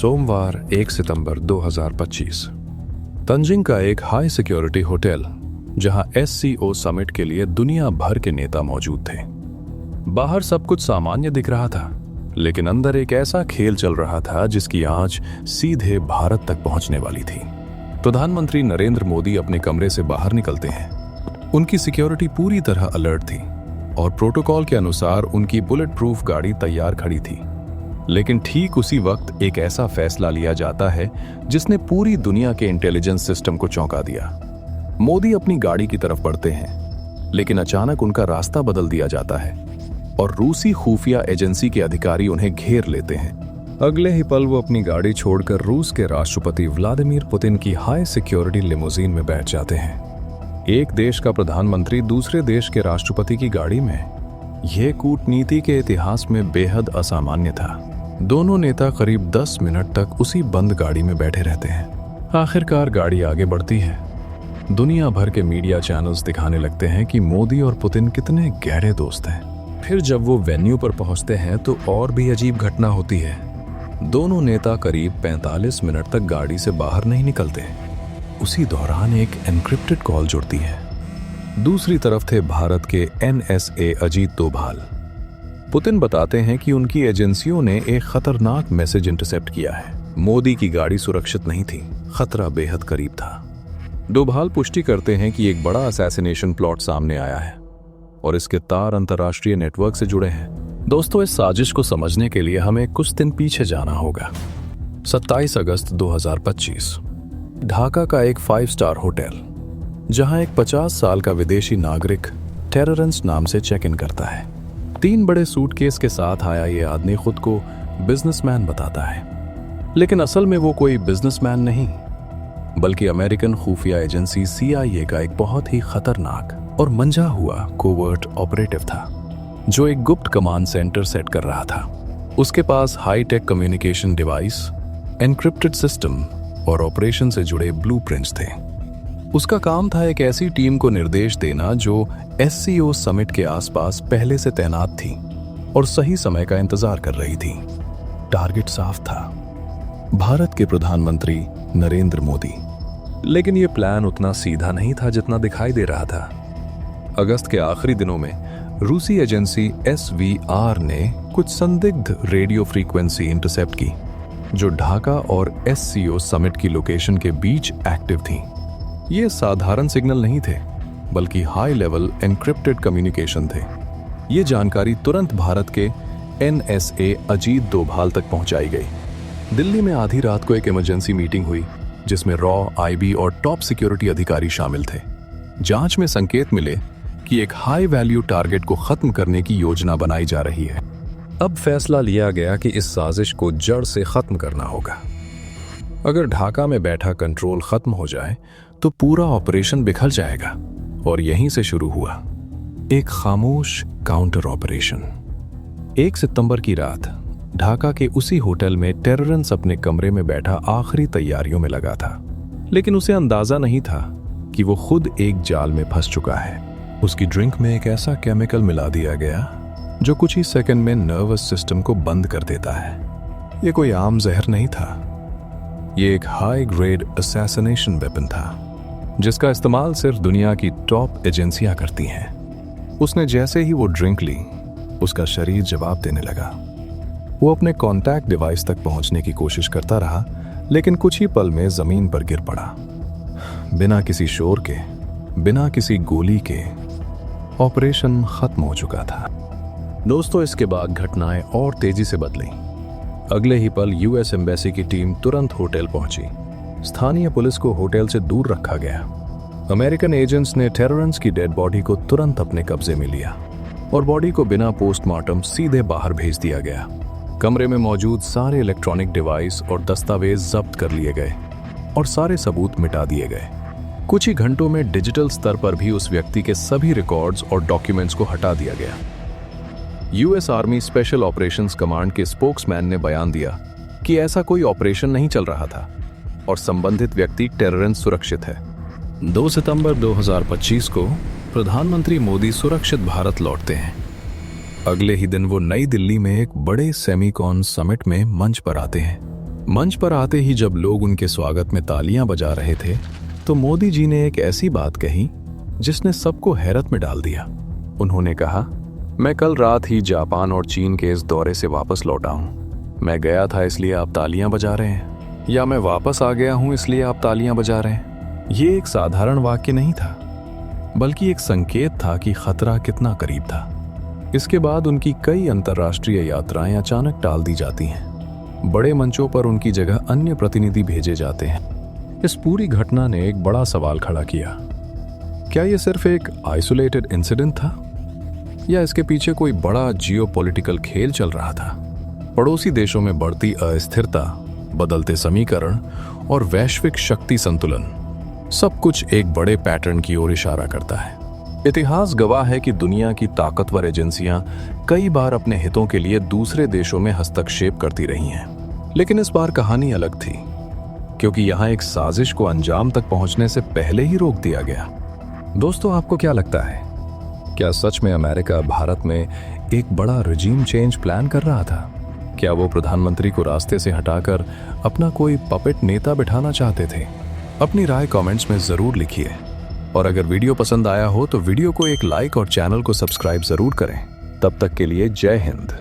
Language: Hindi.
सोमवार 1 सितंबर 2025 तंजिंग का एक हाई सिक्योरिटी होटल जहां एससीओ समिट के लिए दुनिया भर के नेता मौजूद थे। बाहर सब कुछ सामान्य दिख रहा था, लेकिन अंदर एक ऐसा खेल चल रहा था जिसकी आंच सीधे भारत तक पहुंचने वाली थी। प्रधानमंत्री नरेंद्र मोदी अपने कमरे से बाहर निकलते हैं। उनकी सिक्योरिटी पूरी तरह अलर्ट थी और प्रोटोकॉल के अनुसार उनकी बुलेट प्रूफ गाड़ी तैयार खड़ी थी। लेकिन ठीक उसी वक्त एक ऐसा फैसला लिया जाता है जिसने पूरी दुनिया के इंटेलिजेंस सिस्टम को चौंका दिया। मोदी अपनी गाड़ी की तरफ बढ़ते हैं, लेकिन अचानक उनका रास्ता बदल दिया जाता है और रूसी खुफिया एजेंसी के अधिकारी उन्हें घेर लेते हैं। अगले ही पल वो अपनी गाड़ी छोड़कर रूस के राष्ट्रपति व्लादिमीर पुतिन की हाई सिक्योरिटी लिमोजीन में बैठ जाते हैं। एक देश का प्रधानमंत्री दूसरे देश के राष्ट्रपति की गाड़ी में, यह कूटनीति के इतिहास में बेहद असामान्य था। दोनों नेता करीब 10 मिनट तक उसी बंद गाड़ी में बैठे रहते हैं। आखिरकार गाड़ी आगे बढ़ती है। दुनिया भर के मीडिया चैनल्स दिखाने लगते हैं कि मोदी और पुतिन कितने गहरे दोस्त हैं। फिर जब वो वेन्यू पर पहुंचते हैं तो और भी अजीब घटना होती है। दोनों नेता करीब 45 मिनट तक गाड़ी से बाहर नहीं निकलते। उसी दौरान एक एन्क्रिप्टेड कॉल जुड़ती है। दूसरी तरफ थे भारत के NSA अजीत डोभाल। पुतिन बताते हैं कि उनकी एजेंसियों ने एक खतरनाक मैसेज इंटरसेप्ट किया है। मोदी की गाड़ी सुरक्षित नहीं थी, खतरा बेहद करीब था। डोभाल पुष्टि करते हैं कि एक बड़ा असैसिनेशन प्लॉट सामने आया है और इसके तार अंतर्राष्ट्रीय नेटवर्क से जुड़े हैं। दोस्तों, इस साजिश को समझने के लिए हमें कुछ दिन पीछे जाना होगा। 27 अगस्त 2025 ढाका का एक 5 स्टार होटल, जहां एक 50 साल का विदेशी नागरिक टेररेंस नाम से चेक इन करता है। 3 बड़े सूटकेस के साथ आया ये आदमी खुद को बिजनेसमैन बताता है, लेकिन असल में वो कोई बिजनेसमैन नहीं, बल्कि अमेरिकन खुफिया एजेंसी CIA का एक बहुत ही खतरनाक और मंझा हुआ कोवर्ट ऑपरेटिव था, जो एक गुप्त कमांड सेंटर सेट कर रहा था। उसके पास hitech communication device, encrypted system और ऑपरेशन से जुड़े ब्लूप्रिंट्स थे। उसका काम था एक ऐसी टीम को निर्देश देना जो SCO समिट के आसपास पहले से तैनात थी और सही समय का इंतजार कर रही थी। टारगेट साफ था, भारत के प्रधानमंत्री नरेंद्र मोदी। लेकिन यह प्लान उतना सीधा नहीं था जितना दिखाई दे रहा था। अगस्त के आखिरी दिनों में रूसी एजेंसी SVR ने कुछ संदिग्ध रेडियो फ्रीक्वेंसी इंटरसेप्ट की, जो ढाका और SCO समिट की लोकेशन के बीच एक्टिव थी। ये साधारण सिग्नल नहीं थे, बल्कि हाई लेवल एन्क्रिप्टेड कम्युनिकेशन थे। ये जानकारी तुरंत भारत के NSA अजीत डोभाल तक पहुंचाई गई। दिल्ली में आधी रात को एक इमरजेंसी मीटिंग हुई, जिसमें रॉ, IB और टॉप सिक्योरिटी अधिकारी शामिल थे। जांच में संकेत मिले कि एक हाई वैल्यू टारगेट को खत्म करने की योजना बनाई जा रही है। अब फैसला लिया गया कि इस साजिश को जड़ से खत्म करना होगा। अगर ढाका में बैठा कंट्रोल खत्म हो जाए तो पूरा ऑपरेशन बिखर जाएगा, और यहीं से शुरू हुआ एक खामोश काउंटर ऑपरेशन। 1 सितंबर की रात ढाका के उसी होटल में टेररेंस अपने कमरे में बैठा आखिरी तैयारियों में लगा था, लेकिन उसे अंदाजा नहीं था कि वो खुद एक जाल में फंस चुका है। उसकी ड्रिंक में एक ऐसा केमिकल मिला दिया गया जो कुछ ही सेकंड में नर्वस सिस्टम को बंद कर देता है। ये कोई आम जहर नहीं था, ये एक हाई ग्रेड असैसिनेशन वेपन था, जिसका इस्तेमाल सिर्फ दुनिया की टॉप एजेंसियां करती हैं। उसने जैसे ही वो ड्रिंक ली, उसका शरीर जवाब देने लगा। वो अपने कॉन्टैक्ट डिवाइस तक पहुंचने की कोशिश करता रहा, लेकिन कुछ ही पल में जमीन पर गिर पड़ा। बिना किसी शोर के, बिना किसी गोली के, ऑपरेशन खत्म हो चुका था। दोस्तों, इसके बाद घटनाएं और तेजी से बदली। अगले ही पल US एम्बेसी की टीम तुरंत होटल पहुंची। स्थानीय पुलिस को होटल से दूर रखा गया। अमेरिकन एजेंट्स ने टेररेंस की डेड बॉडी को तुरंत अपने कब्जे में लिया और बॉडी को बिना पोस्टमार्टम सीधे बाहर भेज दिया गया। कमरे में मौजूद सारे इलेक्ट्रॉनिक डिवाइस और दस्तावेज जब्त कर लिए गए और सारे सबूत मिटा दिए गए। कुछ ही घंटों में डिजिटल स्तर पर भी उस व्यक्ति के सभी रिकॉर्ड्स और डॉक्यूमेंट्स को हटा दिया गया। US army special operations command के स्पोक्समैन ने बयान दिया कि ऐसा कोई ऑपरेशन नहीं चल रहा था और संबंधित व्यक्ति टेररेंस सुरक्षित है। 2 सितंबर 2025 को प्रधानमंत्री मोदी सुरक्षित भारत लौटते हैं। अगले ही दिन वो नई दिल्ली में एक बड़े सेमीकॉन समिट में मंच पर आते हैं। मंच पर आते ही जब लोग उनके स्वागत में तालियां बजा रहे थे तो मोदी जी ने एक ऐसी बात कही जिसने सबको हैरत में डाल दिया। उन्होंने कहा, मैं कल रात ही जापान और चीन के इस दौरे से वापस लौटा हूं। मैं गया था इसलिए आप तालियां बजा रहे हैं, या मैं वापस आ गया हूं इसलिए आप तालियां बजा रहे हैं। ये एक साधारण वाक्य नहीं था, बल्कि एक संकेत था कि खतरा कितना करीब था। इसके बाद उनकी कई अंतर्राष्ट्रीय यात्राएं अचानक टाल दी जाती हैं। बड़े मंचों पर उनकी जगह अन्य प्रतिनिधि भेजे जाते हैं। इस पूरी घटना ने एक बड़ा सवाल खड़ा किया। क्या यह सिर्फ एक आइसोलेटेड इंसिडेंट था, या इसके पीछे कोई बड़ा जियोपॉलिटिकल खेल चल रहा था? पड़ोसी देशों में बढ़ती अस्थिरता, बदलते समीकरण और वैश्विक शक्ति संतुलन, सब कुछ एक बड़े पैटर्न की ओर इशारा करता है। इतिहास गवाह है कि दुनिया की ताकतवर एजेंसियां कई बार अपने हितों के लिए दूसरे देशों में हस्तक्षेप करती रही हैं। लेकिन इस बार कहानी अलग थी, क्योंकि यहां एक साजिश को अंजाम तक पहुंचने से पहले ही रोक दिया गया। दोस्तों, आपको क्या लगता है? क्या सच में अमेरिका भारत में एक बड़ा रिजीम चेंज प्लान कर रहा था? क्या वो प्रधानमंत्री को रास्ते से हटाकर अपना कोई पपेट नेता बिठाना चाहते थे? अपनी राय कमेंट्स में जरूर लिखिए, और अगर वीडियो पसंद आया हो तो वीडियो को एक लाइक और चैनल को सब्सक्राइब जरूर करें। तब तक के लिए जय हिंद।